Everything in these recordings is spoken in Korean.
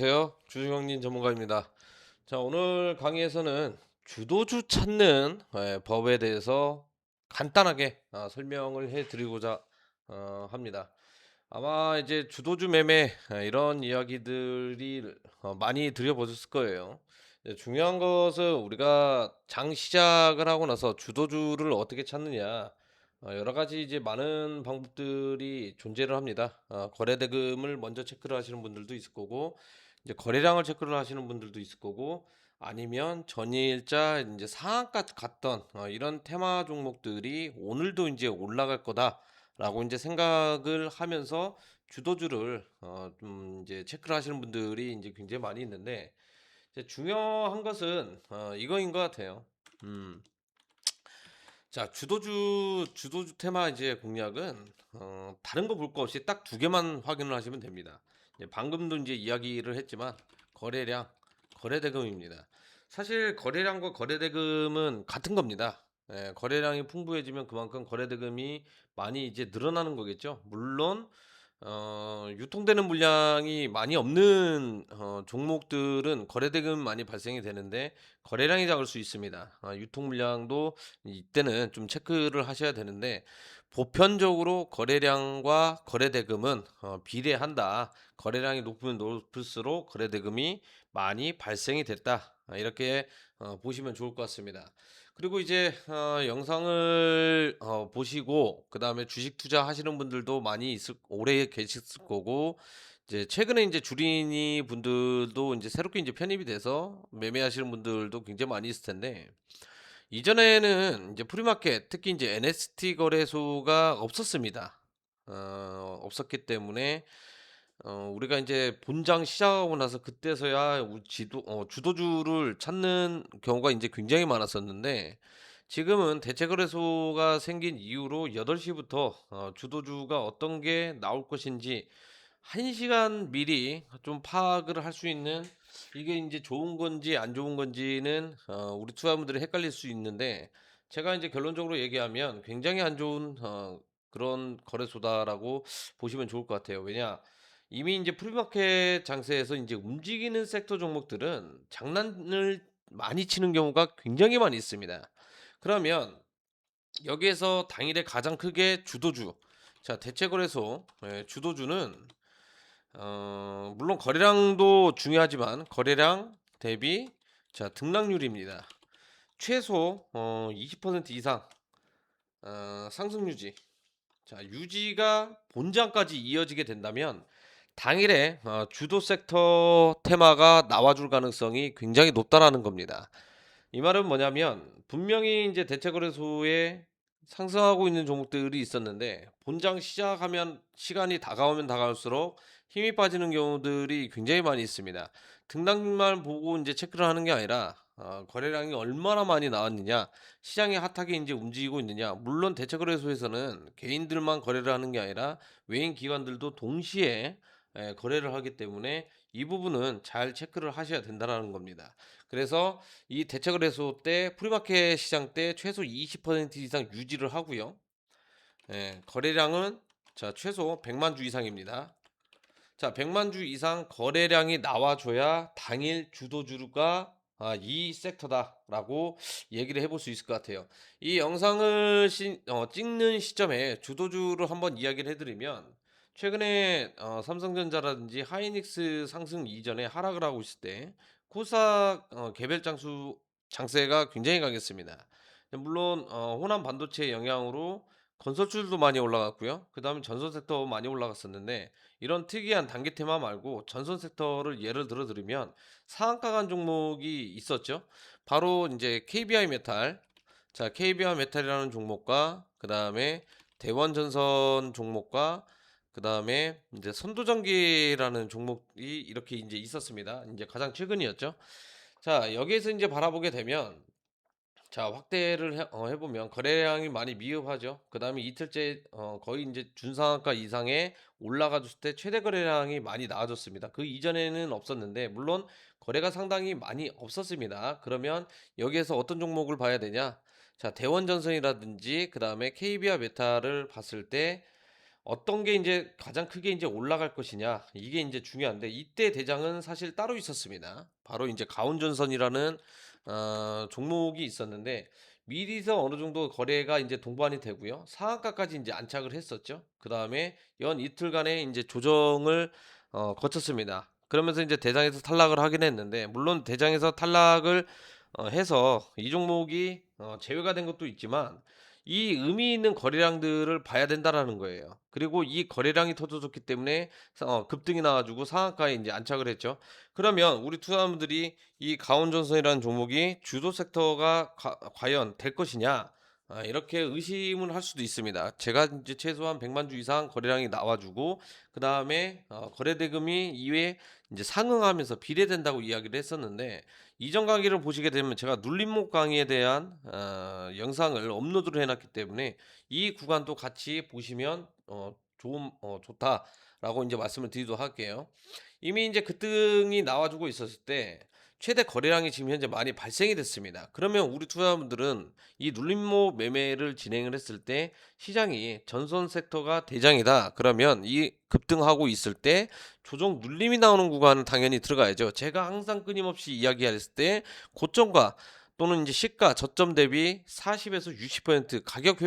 안녕하세요. 주중형님 전문가입니다. 자, 오늘 강의에서는 주도주 찾는 법에 대해서 간단하게 설명을 해드리고자 합니다. 아마 이제 주도주 매매 이런 이야기들이 많이 드려보셨을 거예요. 중요한 것은 우리가 장 시작을 하고 나서 주도주를 어떻게 찾느냐, 여러 가지 이제 많은 방법들이 존재를 합니다. 거래 대금을 먼저 체크를 하시는 분들도 있을 거고, 이제 거래량을 체크를 하시는 분들도 있을 거고, 아니면 전일자 이제 상한가 갔던 이런 테마 종목들이 오늘도 이제 올라갈 거다라고 이제 생각을 하면서 주도주를 좀 이제 체크를 하시는 분들이 이제 굉장히 많이 있는데, 이제 중요한 것은 이거인 것 같아요. 음. 자, 주도주 테마 이제 공략은 다른 거 볼 거 없이 딱 두 개만 확인을 하시면 됩니다. 이제 방금도 이제 이야기를 했지만 거래량, 거래대금입니다. 사실 거래량과 거래대금은 같은 겁니다. 거래량이 풍부해지면 그만큼 거래대금이 많이 이제 늘어나는 거겠죠. 물론 유통되는 물량이 많이 없는 종목들은 거래대금 많이 발생이 되는데 거래량이 작을 수 있습니다. 유통 물량도 이때는 좀 체크를 하셔야 되는데 보편적으로 거래량과 거래대금은 비례한다. 거래량이 높으면 높을수록 거래대금이 많이 발생이 됐다. 이렇게 보시면 좋을 것 같습니다. 그리고 이제 영상을 보시고 그다음에 주식 투자하시는 분들도 많이 오래 계셨을 거고, 이제 최근에 이제 주린이 분들도 이제 새롭게 이제 편입이 돼서 매매하시는 분들도 굉장히 많이 있을 텐데, 이전에는 이제 프리마켓 특히 이제 NST 거래소가 없었습니다. 없었기 때문에 우리가 이제 본장 시작하고 나서 그때서야 주도주를 찾는 경우가 이제 굉장히 많았었는데, 지금은 대체거래소가 생긴 이후로 8시 부터 주도주가 어떤 게 나올 것인지 1 시간 미리 좀 파악을 할 수 있는, 이게 이제 좋은 건지 안 좋은 건지는 우리 투자자분들이 헷갈릴 수 있는데, 제가 이제 결론적으로 얘기하면 굉장히 안 좋은 그런 거래소다라고 보시면 좋을 것 같아요. 왜냐? 이미 이제 프리마켓 장세에서 이제 움직이는 섹터 종목들은 장난을 많이 치는 경우가 굉장히 많이 있습니다. 그러면 여기에서 당일에 가장 크게 주도주, 자, 대체거래소 주도주는 물론 거래량도 중요하지만 거래량 대비 자 등락률입니다. 최소 20% 이상 상승 유지. 자, 유지가 본장까지 이어지게 된다면 당일에 주도 섹터 테마가 나와줄 가능성이 굉장히 높다라는 겁니다. 이 말은 뭐냐면 분명히 이제 대체거래소에 상승하고 있는 종목들이 있었는데 본장 시작하면 시간이 다가오면 다가올수록 힘이 빠지는 경우들이 굉장히 많이 있습니다. 등락률만 보고 이제 체크를 하는 게 아니라 거래량이 얼마나 많이 나왔느냐, 시장이 핫하게 이제 움직이고 있느냐. 물론 대체거래소에서는 개인들만 거래를 하는 게 아니라 외인 기관들도 동시에 거래를 하기 때문에 이 부분은 잘 체크를 하셔야 된다는 겁니다. 그래서 이 대체거래소 때 프리마켓 시장 때 최소 20% 이상 유지를 하고요. 거래량은 자 최소 100만 주 이상입니다. 자, 100만 주 이상 거래량이 나와줘야 당일 주도주가 이 섹터다라고 얘기를 해볼 수 있을 것 같아요. 이 영상을 찍는 시점에 주도주를 한번 이야기를 해드리면, 최근에 삼성전자라든지 하이닉스 상승 이전에 하락을 하고 있을 때 코스닥 개별 장세가 굉장히 강했습니다. 물론 호남 반도체 영향으로 건설주들도 많이 올라갔고요. 그 다음에 전선 섹터 많이 올라갔었는데, 이런 특이한 단기 테마 말고 전선 섹터를 예를 들어 드리면 상한가 간 종목이 있었죠. 바로 이제 KBI 메탈. 자, KBI 메탈이라는 종목과 그다음에 대원전선 종목과 그다음에 이제 선도전기라는 종목이 이렇게 이제 있었습니다. 이제 가장 최근이었죠. 자, 여기에서 이제 바라보게 되면, 자, 확대를 해보면 거래량이 많이 미흡하죠. 그 다음에 이틀째 거의 이제 준상한가 이상의 올라가줬을 때 최대 거래량이 많이 나아졌습니다. 그 이전에는 없었는데 물론 거래가 상당히 많이 없었습니다. 그러면 여기에서 어떤 종목을 봐야 되냐? 자, 대원전선이라든지 그 다음에 KB와 메탈을 봤을 때 어떤 게 인제 가장 크게 인제 올라갈 것이냐 이게 인제 중요한데, 이때 대장은 사실 따로 있었습니다. 바로 인제 가온전선이라는 종목이 있었는데, 미리서 어느 정도 거래가 인제 동반이 되고요. 상한가까지 인제 안착을 했었죠. 그다음에 연 이틀간의 인제 조정을 거쳤습니다. 그러면서 인제 대장에서 탈락을 하긴 했는데, 물론 대장에서 탈락을 해서 이 종목이 제외가 된 것도 있지만, 이 의미 있는 거래량들을 봐야 된다라는 거예요. 그리고 이 거래량이 터져졌기 때문에 급등이 나와 가지고 상한가에 인제 안착을 했죠. 그러면 우리 투자자분들이 이 가온전선이라는 종목이 주도 섹터가 과연 될 것이냐, 이렇게 의심을 할 수도 있습니다. 제가 인제 최소한 100만 주 이상 거래량이 나와 주고, 그다음에 거래 대금이 이외에 인제 상응하면서 비례된다고 이야기를 했었는데, 이전 강의를 보시게 되면 제가 눌림목 강의에 대한 영상을 업로드를 해 놨기 때문에 이 구간도 같이 보시면 좋다라고 인제 말씀을 드리도록 할게요. 이미 인제 급등이 나와 주고 있었을 때 최대 거래량이 지금 현재 많이 발생이 됐습니다. 그러면 우리 투자자분들은 이 눌림목 매매를 진행을 했을 때 시장이 전선 섹터가 대장이다, 그러면 이 급등하고 있을 때 조정 눌림이 나오는 구간은 당연히 들어가야죠. 제가 항상 끊임없이 이야기했을 때 고점과 또는 이제 시가 저점 대비 40에서 60% 가격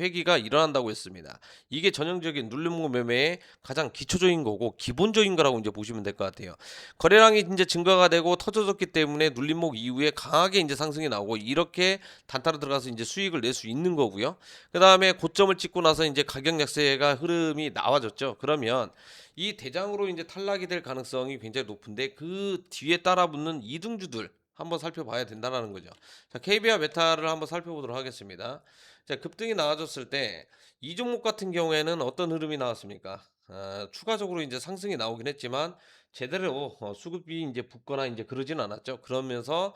회귀가 일어난다고 했습니다. 이게 전형적인 눌림목 매매의 가장 기초적인 거고 기본적인 거라고 이제 보시면 될 것 같아요. 거래량이 이제 증가가 되고 터져졌기 때문에 눌림목 이후에 강하게 이제 상승이 나오고, 이렇게 단타로 들어가서 이제 수익을 낼 수 있는 거고요. 그다음에 고점을 찍고 나서 이제 가격 약세가 흐름이 나와졌죠. 그러면 이 대장으로 이제 탈락이 될 가능성이 굉장히 높은데, 그 뒤에 따라붙는 이등주들 한번 살펴봐야 된다라는 거죠. 자, KB와 메타를 한번 살펴보도록 하겠습니다. 자, 급등이 나와줬을 때 이 종목 같은 경우에는 어떤 흐름이 나왔습니까? 추가적으로 이제 상승이 나오긴 했지만 제대로 수급이 이제 붙거나 이제 그러진 않았죠. 그러면서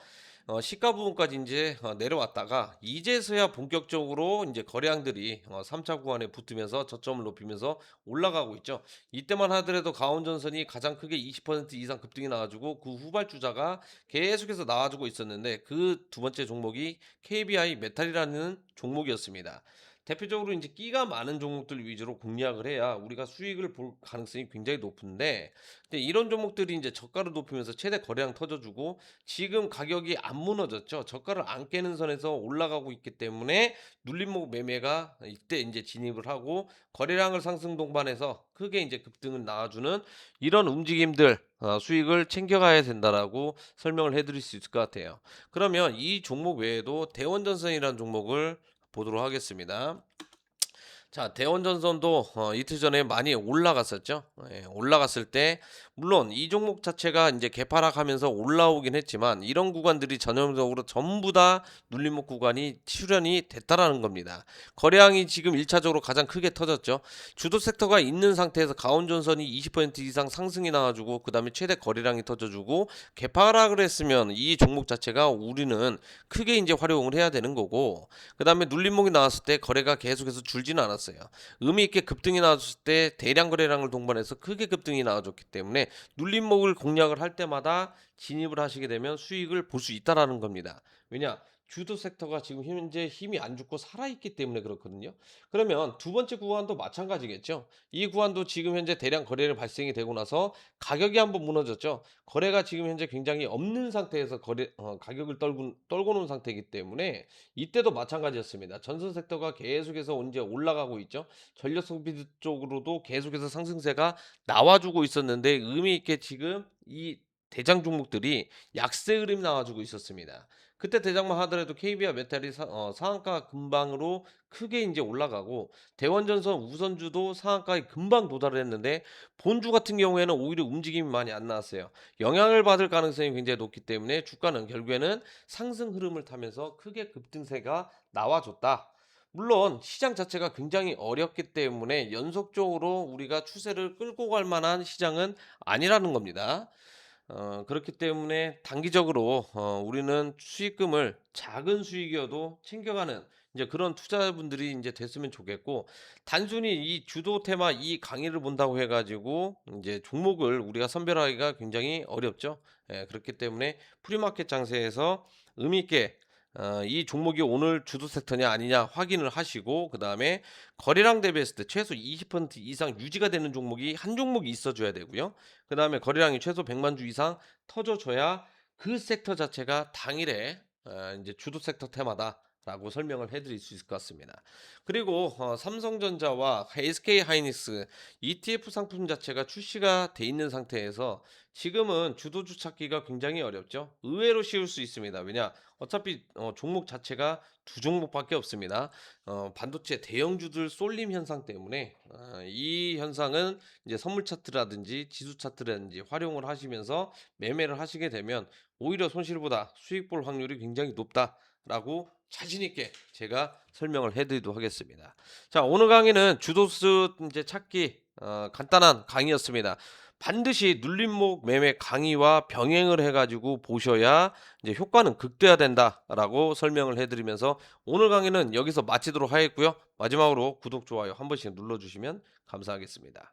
시가 부분까지 인제 내려왔다가 이제서야 본격적으로 인제 거래량들이 3차 구간에 붙으면서 저점을 높이면서 올라가고 있죠. 이때만 하더라도 가온전선이 가장 크게 20% 이상 급등이 나와 가지고 그 후발주자가 계속해서 나와 주고 있었는데, 그 두 번째 종목이 KBI 메탈이라는 종목이었습니다. 대표적으로 인제 끼가 많은 종목들 위주로 공략을 해야 우리가 수익을 볼 가능성이 굉장히 높은데, 근데 이런 종목들이 인제 저가를 높이면서 최대 거래량 터져 주고 지금 가격이 안 무너졌죠. 저가를 안 깨는 선에서 올라가고 있기 때문에 눌림목 매매가 이때 인제 진입을 하고 거래량을 상승 동반해서 크게 인제 급등을 나와주는 이런 움직임들, 수익을 챙겨가야 된다라고 설명을 해 드릴 수 있을 것 같아요. 그러면 이 종목 외에도 대원전선이라는 종목을 보도록 하겠습니다. 자, 대원전선도 이틀 전에 많이 올라갔었죠. 예, 올라갔을 때 물론 이 종목 자체가 이제 개파락하면서 올라오긴 했지만, 이런 구간들이 전형적으로 전부 다 눌림목 구간이 출현이 됐다라는 겁니다. 거래량이 지금 1차적으로 가장 크게 터졌죠. 주도 섹터가 있는 상태에서 가온전선이 20% 이상 상승이 나와주고, 그 다음에 최대 거래량이 터져주고 개파락을 했으면 이 종목 자체가 우리는 크게 이제 활용을 해야 되는 거고, 그 다음에 눌림목이 나왔을 때 거래가 계속해서 줄지는 않았어요. 의미 있게 급등이 나왔을 때 대량 거래량을 동반해서 크게 급등이 나와줬기 때문에 눌림목을 공략을 할 때마다 진입을 하시게 되면 수익을 볼 수 있다라는 겁니다. 왜냐? 주도 섹터가 지금 현재 힘이 안 죽고 살아있기 때문에 그렇거든요. 그러면 두 번째 구간도 마찬가지겠죠. 이 구간도 지금 현재 대량 거래를 발생이 되고 나서 가격이 한번 무너졌죠. 거래가 지금 현재 굉장히 없는 상태에서 가격을 떨고 놓은 상태이기 때문에 이때도 마찬가지였습니다. 전선 섹터가 계속해서 이제 올라가고 있죠. 전력 소비 쪽으로도 계속해서 상승세가 나와주고 있었는데, 의미 있게 지금 이 대장 종목들이 약세 흐름이 나와주고 있었습니다. 그때 대장만 하더라도 KB와 메탈이 상한가 근방으로 크게 이제 올라가고, 대원전선 우선주도 상한가에 금방 도달을 했는데, 본주 같은 경우에는 오히려 움직임이 많이 안 나왔어요. 영향을 받을 가능성이 굉장히 높기 때문에 주가는 결국에는 상승 흐름을 타면서 크게 급등세가 나와줬다. 물론 시장 자체가 굉장히 어렵기 때문에 연속적으로 우리가 추세를 끌고 갈 만한 시장은 아니라는 겁니다. 그렇기 때문에 단기적으로 우리는 수익금을 작은 수익이어도 챙겨가는 이제 그런 투자분들이 이제 됐으면 좋겠고, 단순히 이 주도 테마 이 강의를 본다고 해 가지고 이제 종목을 우리가 선별하기가 굉장히 어렵죠. 예, 그렇기 때문에 프리마켓 장세에서 의미 있게 이 종목이 오늘 주도 섹터냐 아니냐 확인을 하시고 그다음에 거래량 대비했을 때 최소 20% 이상 유지가 되는 종목이 한 종목이 있어 줘야 되고요. 그다음에 거래량이 최소 100만 주 이상 터져 줘야 그 섹터 자체가 당일에 인제 주도 섹터 테마다라고 설명을 해 드릴 수 있을 것 같습니다. 그리고 삼성전자와 SK하이닉스 ETF 상품 자체가 출시가 돼 있는 상태에서 지금은 주도주 찾기가 굉장히 어렵죠. 의외로 쉬울 수 있습니다. 왜냐? 어차피 종목 자체가 두 종목밖에 없습니다. 반도체 대형주들 쏠림 현상 때문에 이 현상은 이제 선물 차트라든지 지수 차트라든지 활용을 하시면서 매매를 하시게 되면 오히려 손실보다 수익 볼 확률이 굉장히 높다라고 자신 있게 제가 설명을 해 드리도록 하겠습니다. 자, 오늘 강의는 주도수 이제 찾기 간단한 강의였습니다. 반드시 눌림목 매매 강의와 병행을 해 가지고 보셔야 이제 효과는 극대화된다라고 설명을 해 드리면서 오늘 강의는 여기서 마치도록 하겠고요. 마지막으로 구독, 좋아요 한 번씩 눌러 주시면 감사하겠습니다.